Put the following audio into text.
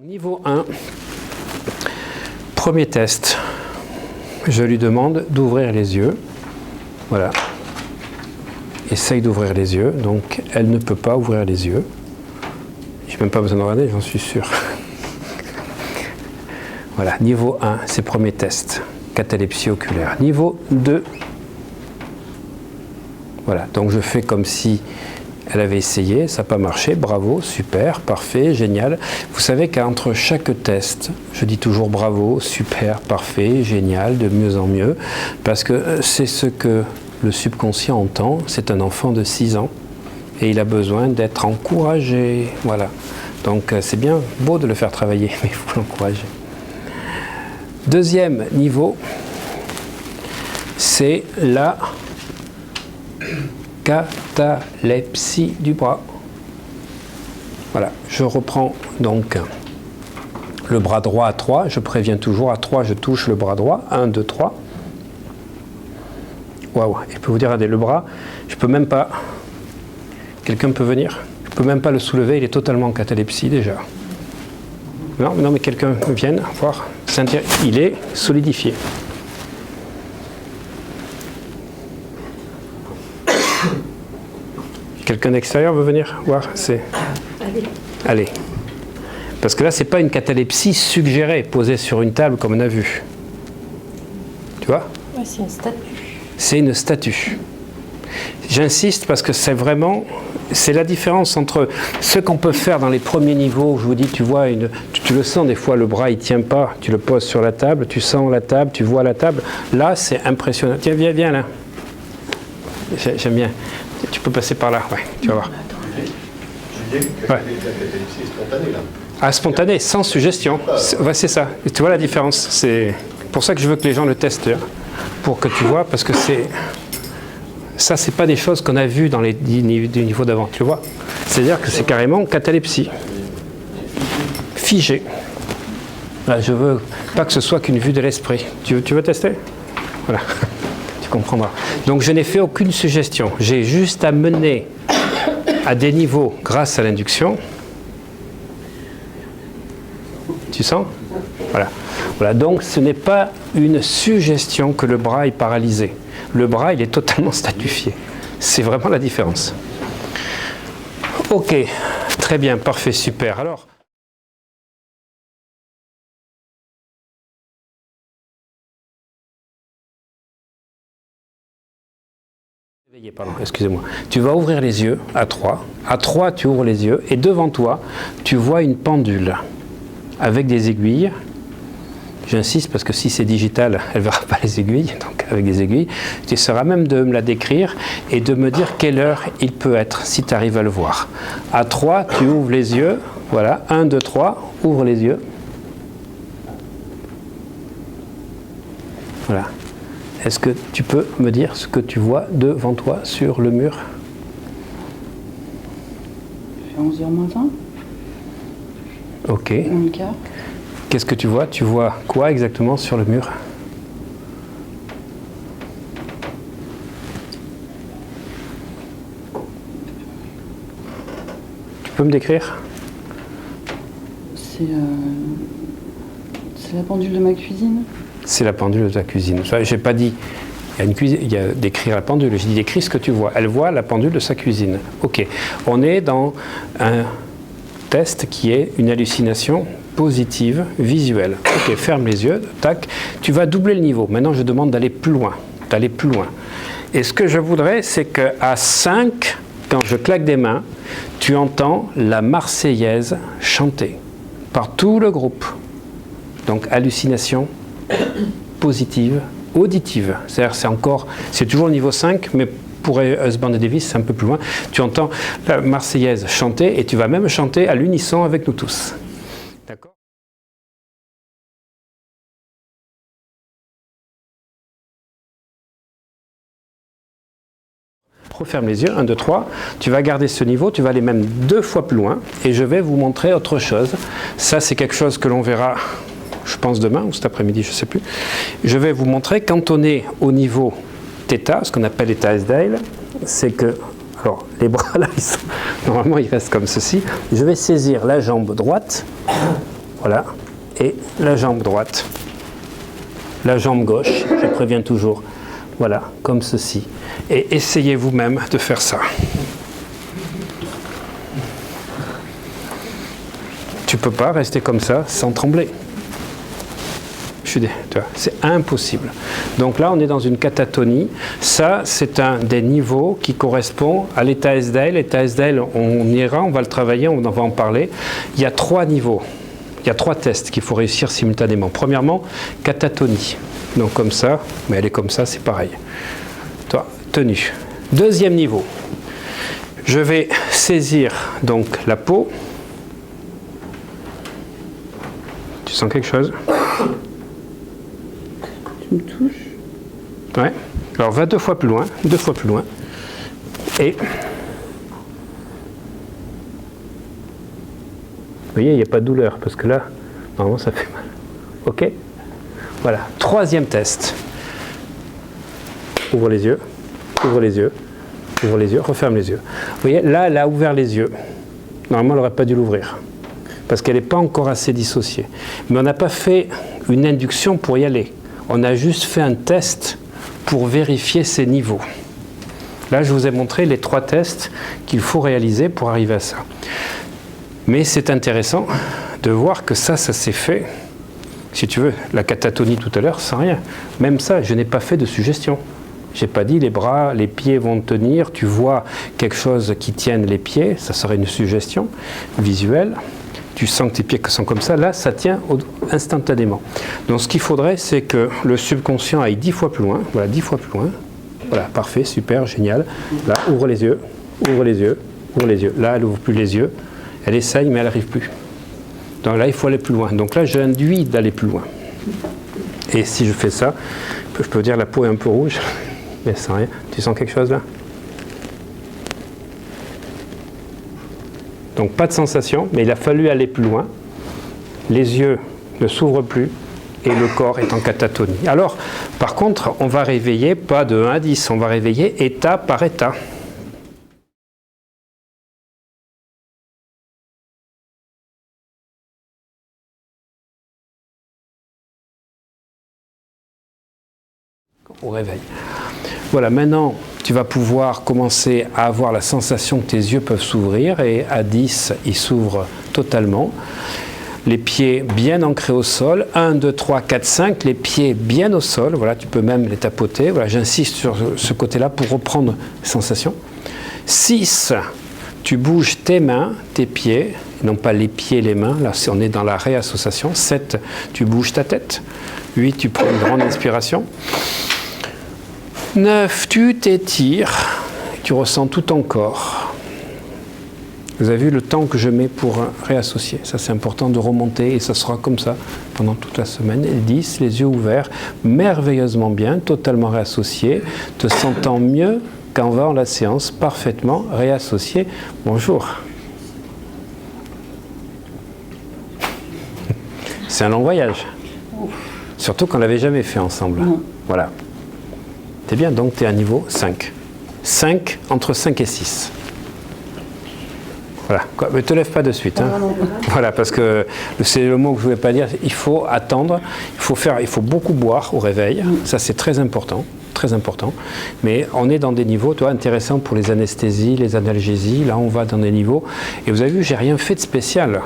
Niveau 1, premier test. Je lui demande d'ouvrir les yeux. Voilà. Essaye d'ouvrir les yeux. Donc, elle ne peut pas ouvrir les yeux. Je n'ai même pas besoin de regarder, j'en suis sûr. Voilà, niveau 1, c'est premier test. Catalepsie oculaire. Niveau 2. Voilà, donc je fais comme si elle avait essayé, ça n'a pas marché, bravo, super, parfait, génial. Vous savez qu'entre chaque test, je dis toujours bravo, super, parfait, génial, de mieux en mieux, parce que c'est ce que le subconscient entend, c'est un enfant de 6 ans, et il a besoin d'être encouragé, voilà. Donc c'est bien beau de le faire travailler, mais il faut l'encourager. Deuxième niveau, c'est la catalepsie du bras. Voilà, je reprends donc le bras droit à 3, je préviens toujours à 3, je touche le bras droit, 1, 2, 3. Waouh, je peux vous dire, regardez, le bras, je peux même pas, quelqu'un peut venir, je peux même pas le soulever, il est totalement en catalepsie déjà. Non, mais quelqu'un vienne voir, il est solidifié. Quelqu'un d'extérieur veut venir voir? Allez. Parce que là, c'est pas une catalepsie suggérée, posée sur une table comme on a vu. Tu vois? Ouais, c'est une statue. C'est une statue. J'insiste parce que c'est vraiment, c'est la différence entre ce qu'on peut faire dans les premiers niveaux. Je vous dis, tu vois, tu le sens des fois, le bras il tient pas, tu le poses sur la table, tu sens la table, tu vois la table. Là, c'est impressionnant. Tiens, viens là. J'aime bien. Tu peux passer par là, ouais, tu vas voir. Julien, la catalepsie est spontanée là. Ah, spontanée, sans suggestion. Ouais, c'est ça. Et tu vois la différence. C'est pour ça que je veux que les gens le testent, pour que tu vois, parce que ça, c'est pas des choses qu'on a vues dans les niveaux d'avant, tu vois. C'est-à-dire que c'est carrément catalepsie. Figé. Là, je veux pas que ce soit qu'une vue de l'esprit. Tu veux tester? Voilà. Comprendra. Donc je n'ai fait aucune suggestion. J'ai juste amené à des niveaux grâce à l'induction. Tu sens? Voilà. Voilà. Donc ce n'est pas une suggestion que le bras est paralysé. Le bras, il est totalement statifié. C'est vraiment la différence. Ok. Très bien. Parfait. Super. Alors. Pardon, excusez-moi. Tu vas ouvrir les yeux à 3. À 3, tu ouvres les yeux et devant toi, tu vois une pendule avec des aiguilles. J'insiste parce que si c'est digital, elle ne verra pas les aiguilles, donc avec des aiguilles. Tu essaieras même de me la décrire et de me dire quelle heure il peut être, si tu arrives à le voir. À 3, tu ouvres les yeux. Voilà, 1, 2, 3, ouvre les yeux. Voilà. Est-ce que tu peux me dire ce que tu vois devant toi sur le mur? Il fait 11h moins 20. Ok. Moins le quart. Qu'est-ce que tu vois? Tu vois quoi exactement sur le mur? Tu peux me décrire? C'est la pendule de ma cuisine. C'est la pendule de ta cuisine. Je n'ai pas dit il y a décrire la pendule, j'ai dit décrire ce que tu vois. Elle voit la pendule de sa cuisine. Ok. On est dans un test qui est une hallucination positive visuelle. Ok, ferme les yeux, tac. Tu vas doubler le niveau. Maintenant, je demande d'aller plus loin. Et ce que je voudrais, c'est qu'à 5, quand je claque des mains, tu entends la Marseillaise chanter par tout le groupe. Donc, hallucination positive, auditive. C'est-à-dire, c'est toujours le niveau 5, mais pour Husband et Davis, c'est un peu plus loin. Tu entends la Marseillaise chanter et tu vas même chanter à l'unisson avec nous tous. D'accord ? Referme les yeux, 1, 2, 3. Tu vas garder ce niveau, tu vas aller même 2 fois plus loin et je vais vous montrer autre chose. Ça, c'est quelque chose que l'on verra, je pense demain ou cet après-midi, je ne sais plus. Je vais vous montrer quand on est au niveau θ, ce qu'on appelle l'état Esdale, c'est que, alors les bras là, normalement ils restent comme ceci. Je vais saisir la jambe droite Voilà. Et la jambe droite. La jambe gauche, je préviens toujours. Voilà, comme ceci. Et essayez vous-même de faire ça. Tu ne peux pas rester comme ça sans trembler. C'est impossible. Donc là, on est dans une catatonie. Ça, c'est un des niveaux qui correspond à l'état SDL. L'état SDL, on ira, on va le travailler, on va en parler. Il y a 3 niveaux. Il y a 3 tests qu'il faut réussir simultanément. Premièrement, catatonie. Donc comme ça, mais elle est comme ça, c'est pareil. Toi, tenue. Deuxième niveau. Je vais saisir donc la peau. Tu sens quelque chose ? Tu me touches ? Ouais. Alors va 2 fois plus loin, 2 fois plus loin. Et vous voyez, il n'y a pas de douleur parce que là, normalement, ça fait mal. Ok ? Voilà. 3e test. Ouvre les yeux, ouvre les yeux, ouvre les yeux, referme les yeux. Vous voyez, là, elle a ouvert les yeux. Normalement, elle n'aurait pas dû l'ouvrir parce qu'elle n'est pas encore assez dissociée. Mais on n'a pas fait une induction pour y aller. On a juste fait un test pour vérifier ses niveaux. Là, je vous ai montré les 3 tests qu'il faut réaliser pour arriver à ça. Mais c'est intéressant de voir que ça s'est fait, si tu veux, la catatonie tout à l'heure, sans rien. Même ça, je n'ai pas fait de suggestion. Je n'ai pas dit les bras, les pieds vont tenir, tu vois quelque chose qui tienne les pieds, ça serait une suggestion visuelle. Tu sens que tes pieds sont comme ça, là, ça tient instantanément. Donc ce qu'il faudrait, c'est que le subconscient aille 10 fois plus loin. Voilà, 10 fois plus loin. Voilà, parfait, super, génial. Là, ouvre les yeux, ouvre les yeux, ouvre les yeux. Là, elle n'ouvre plus les yeux. Elle essaye, mais elle n'arrive plus. Donc là, il faut aller plus loin. Donc là, j'induis d'aller plus loin. Et si je fais ça, je peux dire la peau est un peu rouge, mais sans rien. Tu sens quelque chose là ? Donc pas de sensation, mais il a fallu aller plus loin. Les yeux ne s'ouvrent plus et le corps est en catatonie. Alors, par contre, on va réveiller pas de 1 à 10, on va réveiller état par état. Au réveil. Voilà, maintenant, tu vas pouvoir commencer à avoir la sensation que tes yeux peuvent s'ouvrir et à 10, ils s'ouvrent totalement. Les pieds bien ancrés au sol. 1, 2, 3, 4, 5. Les pieds bien au sol. Voilà, tu peux même les tapoter. Voilà, j'insiste sur ce côté-là pour reprendre les sensations. 6, tu bouges tes mains, tes pieds, non pas les pieds et les mains. Là, on est dans la réassociation. 7, tu bouges ta tête. 8, tu prends une grande inspiration. 9, tu t'étires, tu ressens tout ton corps. Vous avez vu le temps que je mets pour réassocier. Ça, c'est important de remonter et ça sera comme ça pendant toute la semaine. Et 10, les yeux ouverts, merveilleusement bien, totalement réassocié, te sentant mieux qu'avant la séance, parfaitement réassocié. Bonjour. C'est un long voyage. Surtout qu'on ne l'avait jamais fait ensemble. Voilà. C'est bien, donc tu es à niveau 5. 5, entre 5 et 6. Voilà, mais ne te lève pas de suite. Hein. Voilà, parce que c'est le mot que je ne voulais pas dire. Il faut attendre, il faut beaucoup boire au réveil. Ça, c'est très important. Très important. Mais on est dans des niveaux, toi, intéressants pour les anesthésies, les analgésies. Là, on va dans des niveaux. Et vous avez vu, j'ai rien fait de spécial.